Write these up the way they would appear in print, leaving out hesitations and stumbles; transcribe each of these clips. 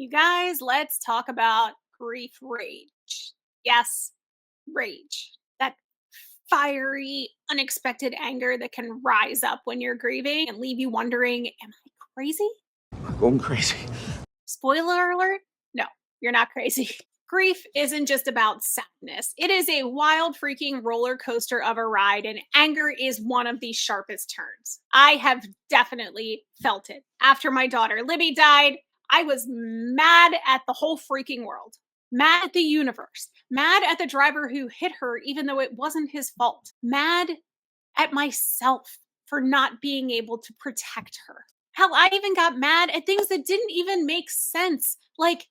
You guys, let's talk about grief rage. Yes, rage. That fiery, unexpected anger that can rise up when you're grieving and leave you wondering, am I crazy? Going crazy. Spoiler alert? No, you're not crazy. Grief isn't just about sadness. It is a wild freaking roller coaster of a ride, and anger is one of the sharpest turns. I have definitely felt it. After my daughter Libby died, I was mad at the whole freaking world. Mad at the universe. Mad at the driver who hit her, even though it wasn't his fault. Mad at myself for not being able to protect her. Hell, I even got mad at things that didn't even make sense. Like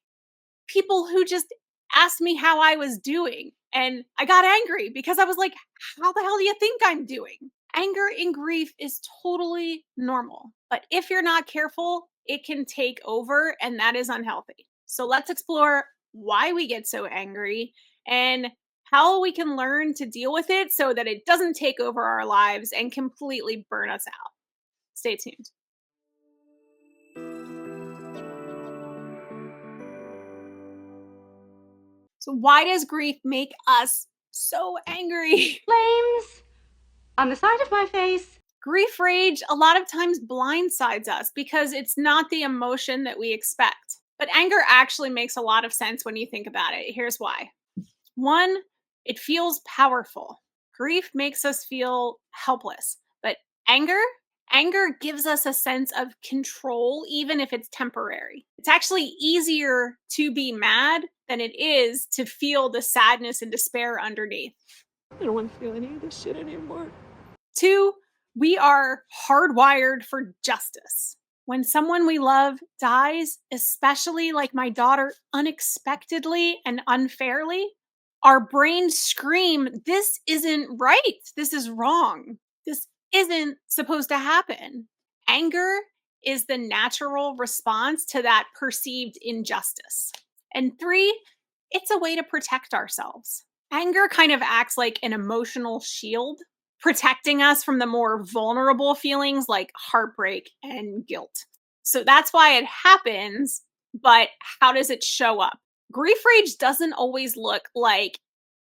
people who just asked me how I was doing. And I got angry because I was like, how the hell do you think I'm doing? Anger and grief is totally normal. But if you're not careful, it can take over, and that is unhealthy. So let's explore why we get so angry and how we can learn to deal with it so that it doesn't take over our lives and completely burn us out. Stay tuned. So, why does grief make us so angry? Flames on the side of my face. Grief rage a lot of times blindsides us because it's not the emotion that we expect. But anger actually makes a lot of sense when you think about it. Here's why. One, it feels powerful. Grief makes us feel helpless. But anger gives us a sense of control, even if it's temporary. It's actually easier to be mad than it is to feel the sadness and despair underneath. I don't want to feel any of this shit anymore. Two, we are hardwired for justice. When someone we love dies, especially like my daughter, unexpectedly and unfairly, our brains scream, this isn't right. This is wrong. This isn't supposed to happen. Anger is the natural response to that perceived injustice. And three, it's a way to protect ourselves. Anger kind of acts like an emotional shield, protecting us from the more vulnerable feelings like heartbreak and guilt. So that's why it happens, but how does it show up? Grief rage doesn't always look like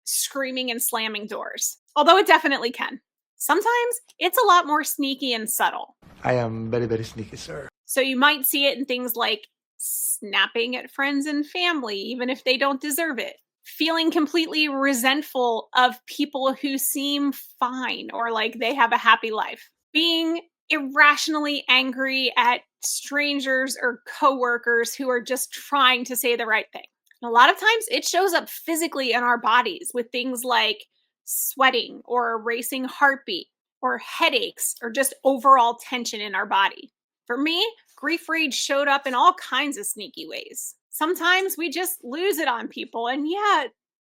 screaming and slamming doors, although it definitely can. Sometimes it's a lot more sneaky and subtle. I am very, very sneaky, sir. So you might see it in things like snapping at friends and family, even if they don't deserve it. Feeling completely resentful of people who seem fine or like they have a happy life. Being irrationally angry at strangers or coworkers who are just trying to say the right thing. And a lot of times it shows up physically in our bodies with things like sweating or a racing heartbeat or headaches or just overall tension in our body. For me, grief rage showed up in all kinds of sneaky ways. Sometimes we just lose it on people, and yeah,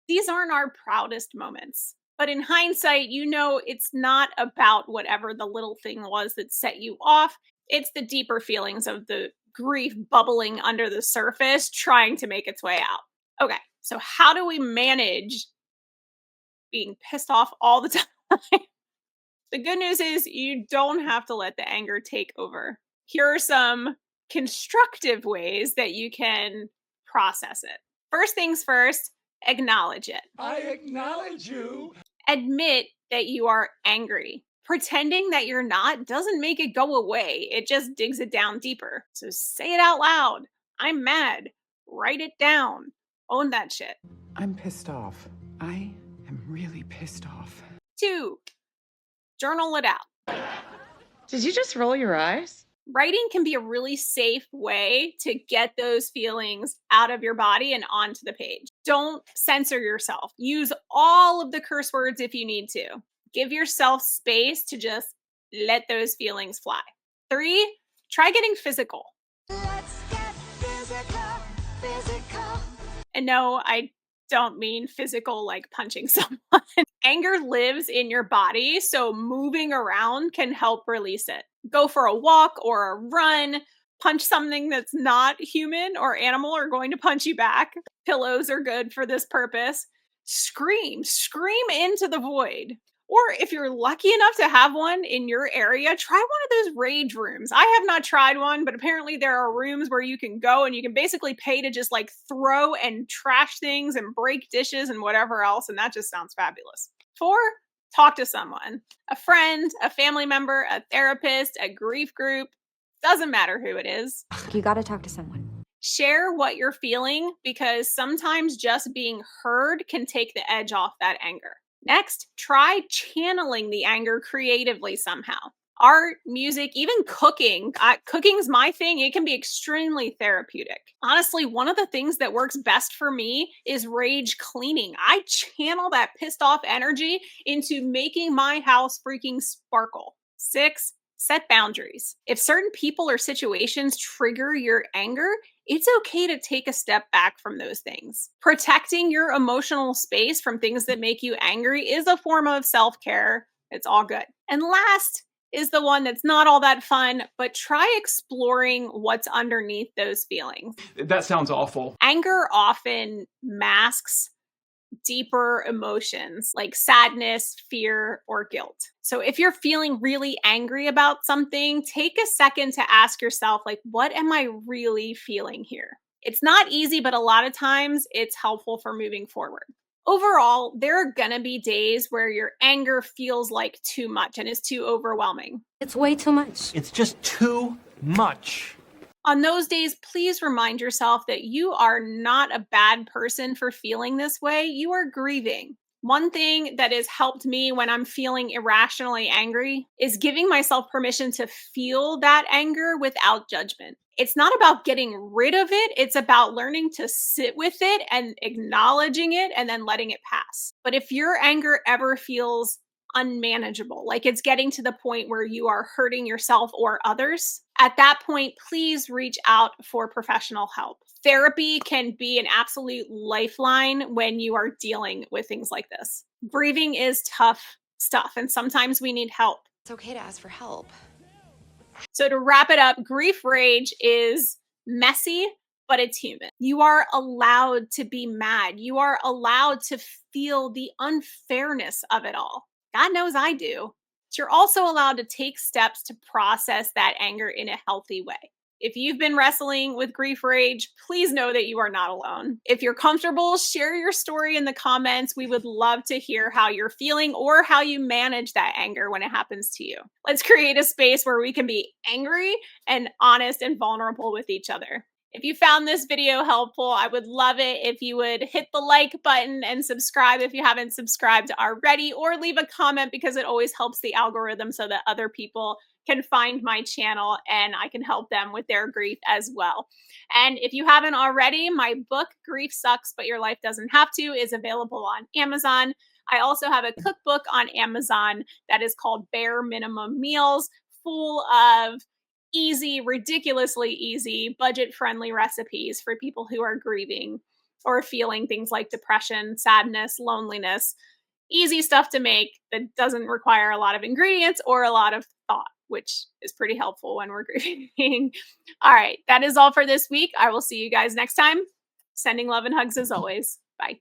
these aren't our proudest moments. But in hindsight, you know it's not about whatever the little thing was that set you off. It's the deeper feelings of the grief bubbling under the surface, trying to make its way out. Okay, so how do we manage being pissed off all the time? The good news is you don't have to let the anger take over. Here are some constructive ways that you can process it. First things first, acknowledge it. I acknowledge you. Admit that you are angry. Pretending that you're not doesn't make it go away. It just digs it down deeper. So say it out loud. I'm mad. Write it down. Own that shit. I'm pissed off. I am really pissed off. 2, journal it out. Did you just roll your eyes? Writing can be a really safe way to get those feelings out of your body and onto the page. Don't censor yourself. Use all of the curse words if you need to. Give yourself space to just let those feelings fly. 3, try getting physical. Let's get physical. And no, I don't mean physical like punching someone. Anger lives in your body, so moving around can help release it. Go for a walk or a run, punch something that's not human or animal or going to punch you back. Pillows are good for this purpose. Scream into the void. Or if you're lucky enough to have one in your area, try one of those rage rooms. I have not tried one, but apparently there are rooms where you can go and you can basically pay to just like throw and trash things and break dishes and whatever else. And that just sounds fabulous. 4, talk to someone, a friend, a family member, a therapist, a grief group. Doesn't matter who it is. You gotta talk to someone. Share what you're feeling because sometimes just being heard can take the edge off that anger. Next, try channeling the anger creatively somehow. Art, music, even cooking. Cooking's my thing. It can be extremely therapeutic. Honestly, one of the things that works best for me is rage cleaning. I channel that pissed off energy into making my house freaking sparkle. 6, set boundaries. If certain people or situations trigger your anger, it's okay to take a step back from those things. Protecting your emotional space from things that make you angry is a form of self-care. It's all good. And last is the one that's not all that fun, but try exploring what's underneath those feelings. That sounds awful. Anger often masks deeper emotions like sadness, fear, or guilt. So if you're feeling really angry about something, take a second to ask yourself, like, what am I really feeling here? It's not easy, but a lot of times it's helpful for moving forward. Overall, there are gonna be days where your anger feels like too much and is too overwhelming. It's way too much. It's just too much. On those days, please remind yourself that you are not a bad person for feeling this way. You are grieving. One thing that has helped me when I'm feeling irrationally angry is giving myself permission to feel that anger without judgment. It's not about getting rid of it. It's about learning to sit with it and acknowledging it and then letting it pass. But if your anger ever feels unmanageable, like it's getting to the point where you are hurting yourself or others, at that point, please reach out for professional help. Therapy can be an absolute lifeline when you are dealing with things like this. Grieving is tough stuff, and sometimes we need help. It's okay to ask for help. So to wrap it up, grief rage is messy, but it's human. You are allowed to be mad. You are allowed to feel the unfairness of it all. God knows I do. But you're also allowed to take steps to process that anger in a healthy way. If you've been wrestling with grief rage, please know that you are not alone. If you're comfortable, share your story in the comments. We would love to hear how you're feeling or how you manage that anger when it happens to you. Let's create a space where we can be angry and honest and vulnerable with each other. If you found this video helpful, I would love it if you would hit the like button and subscribe if you haven't subscribed already, or leave a comment because it always helps the algorithm so that other people can find my channel and I can help them with their grief as well. And if you haven't already, my book, Grief Sucks, But Your Life Doesn't Have to, is available on Amazon. I also have a cookbook on Amazon that is called Bare Minimum Meals, full of easy, ridiculously easy, budget-friendly recipes for people who are grieving or feeling things like depression, sadness, loneliness. Easy stuff to make that doesn't require a lot of ingredients or a lot of thought, which is pretty helpful when we're grieving. All right, that is all for this week. I will see you guys next time. Sending love and hugs as always. Bye.